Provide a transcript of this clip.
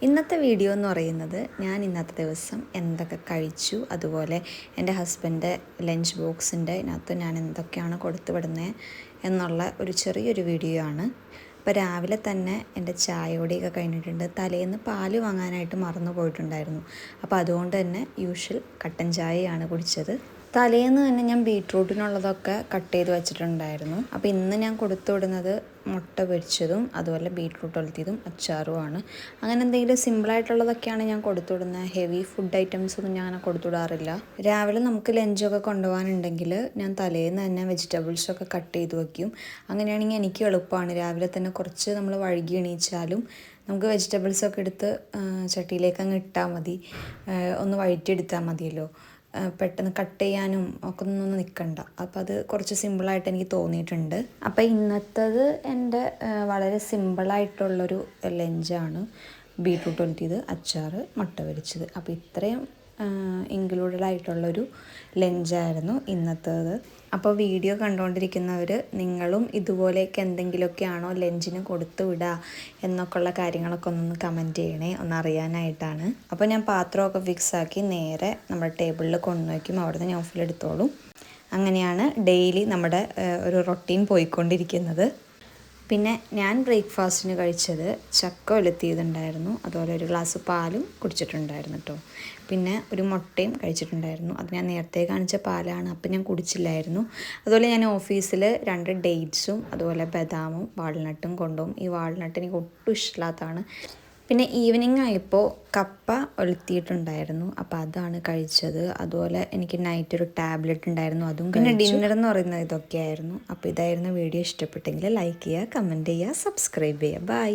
ഇന്നത്തെ വീഡിയോ എന്ന് പറയുന്നത് ഞാൻ ഇന്നത്തെ ദിവസം എന്തൊക്കെ കഴിച്ചു, അതുപോലെ എൻ്റെ ഹസ്ബൻഡ് ലഞ്ച് ബോക്സിൻ്റെ അതിനകത്ത് ഞാൻ എന്തൊക്കെയാണ് കൊടുത്തു വിടുന്നത് എന്നുള്ള ഒരു ചെറിയൊരു വീഡിയോ ആണ്. അപ്പോൾ രാവിലെ തന്നെ എൻ്റെ ചായയോടെയൊക്കെ കഴിഞ്ഞിട്ടുണ്ട്. തലേന്ന് പാല് വാങ്ങാനായിട്ട് മറന്നു പോയിട്ടുണ്ടായിരുന്നു. അപ്പോൾ അതുകൊണ്ട് തന്നെ യൂഷ്വൽ കട്ടൻ ചായയാണ് കുടിച്ചത്. തലേന്ന് തന്നെ ഞാൻ ബീട്രൂട്ടിനുള്ളതൊക്കെ കട്ട് ചെയ്ത് വെച്ചിട്ടുണ്ടായിരുന്നു. അപ്പോൾ ഇന്ന് ഞാൻ കൊടുത്തു വിടുന്നത് മുട്ട പൊരിച്ചതും അതുപോലെ ബീട്രൂട്ട് ഒലത്തിയതും അച്ചാറുമാണ്. അങ്ങനെ എന്തെങ്കിലും സിമ്പിളായിട്ടുള്ളതൊക്കെയാണ് ഞാൻ കൊടുത്തു വിടുന്നത്. ഹെവി ഫുഡ് ഐറ്റംസ് ഒന്നും ഞാൻ അങ്ങനെ കൊടുത്തു വിടാറില്ല. രാവിലെ നമുക്ക് ലഞ്ചൊക്കെ കൊണ്ടുപോകാനുണ്ടെങ്കിൽ ഞാൻ തലേന്ന് തന്നെ വെജിറ്റബിൾസൊക്കെ കട്ട് ചെയ്ത് വയ്ക്കും. അങ്ങനെയാണെങ്കിൽ എനിക്ക് എളുപ്പമാണ്. രാവിലെ തന്നെ കുറച്ച് നമ്മൾ വഴുകി എണീച്ചാലും നമുക്ക് വെജിറ്റബിൾസൊക്കെ എടുത്ത് ചട്ടിയിലേക്ക് അങ്ങ് ഇട്ടാൽ മതി, ഒന്ന് വഴറ്റിയെടുത്താൽ മതിയല്ലോ. പെട്ടെന്ന് കട്ട് ചെയ്യാനും ഒക്കെ ഒന്നും നിൽക്കണ്ട. അപ്പോൾ അത് കുറച്ച് സിമ്പിളായിട്ട് എനിക്ക് തോന്നിയിട്ടുണ്ട്. അപ്പോൾ ഇന്നത്തേത് എൻ്റെ വളരെ സിമ്പിളായിട്ടുള്ളൊരു ലഞ്ചാണ്. ബീട്രൂട്ട് ഒലത്തിയത്, അച്ചാർ, മുട്ട പൊരിച്ചത്. അപ്പോൾ ഇത്രയും ഇൻക്ലൂഡഡ് ആയിട്ടുള്ളൊരു ലഞ്ചായിരുന്നു ഇന്നത്തേത്. അപ്പോൾ വീഡിയോ കണ്ടുകൊണ്ടിരിക്കുന്നവർ നിങ്ങളും ഇതുപോലെയൊക്കെ എന്തെങ്കിലുമൊക്കെയാണോ ലഞ്ചിന് കൊടുത്തു വിടുക എന്നൊക്കെയുള്ള കാര്യങ്ങളൊക്കെ ഒന്ന് കമൻറ്റ് ചെയ്യണേ, ഒന്നറിയാനായിട്ടാണ്. അപ്പോൾ ഞാൻ പാത്രമൊക്കെ ഫിക്സാക്കി നേരെ നമ്മുടെ ടേബിളിൽ കൊണ്ടുവയ്ക്കും. അവിടുന്ന് ഞാൻ ഓഫിലെടുത്തോളും. അങ്ങനെയാണ് ഡെയിലി നമ്മുടെ ഒരു റൊട്ടീൻ പോയിക്കൊണ്ടിരിക്കുന്നത്. പിന്നെ ഞാൻ ബ്രേക്ക്ഫാസ്റ്റിന് കഴിച്ചത് ചക്ക ഒലത്തിയതുണ്ടായിരുന്നു, അതുപോലെ ഒരു ഗ്ലാസ് പാലും കുടിച്ചിട്ടുണ്ടായിരുന്നു കേട്ടോ. പിന്നെ ഒരു മുട്ടയും കഴിച്ചിട്ടുണ്ടായിരുന്നു. അത് ഞാൻ നേരത്തെ കാണിച്ച പാലാണ്, അപ്പം ഞാൻ കുടിച്ചില്ലായിരുന്നു. അതുപോലെ ഞാൻ ഓഫീസിൽ 2 ഡേറ്റ്സും അതുപോലെ ബദാമും വാൾനട്ടും കൊണ്ടുപോകും. ഈ വാൾനട്ട് എനിക്ക് ഒട്ടും ഇഷ്ടമില്ലാത്തതാണ്. പിന്നെ ഈവനിങ് ആയപ്പോൾ കപ്പ ഒലത്തിയിട്ടുണ്ടായിരുന്നു, അപ്പോൾ അതാണ് കഴിച്ചത്. അതുപോലെ എനിക്ക് നൈറ്റ് ഒരു ടാബ്ലറ്റ് ഉണ്ടായിരുന്നു, അതും. പിന്നെ ഡിന്നർ എന്ന് പറയുന്നത് ഇതൊക്കെയായിരുന്നു. അപ്പോൾ ഇതായിരുന്നു വീഡിയോ. ഇഷ്ടപ്പെട്ടെങ്കിൽ ലൈക്ക് ചെയ്യുക, കമൻറ്റ് ചെയ്യുക, സബ്സ്ക്രൈബ് ചെയ്യുക. ബൈ.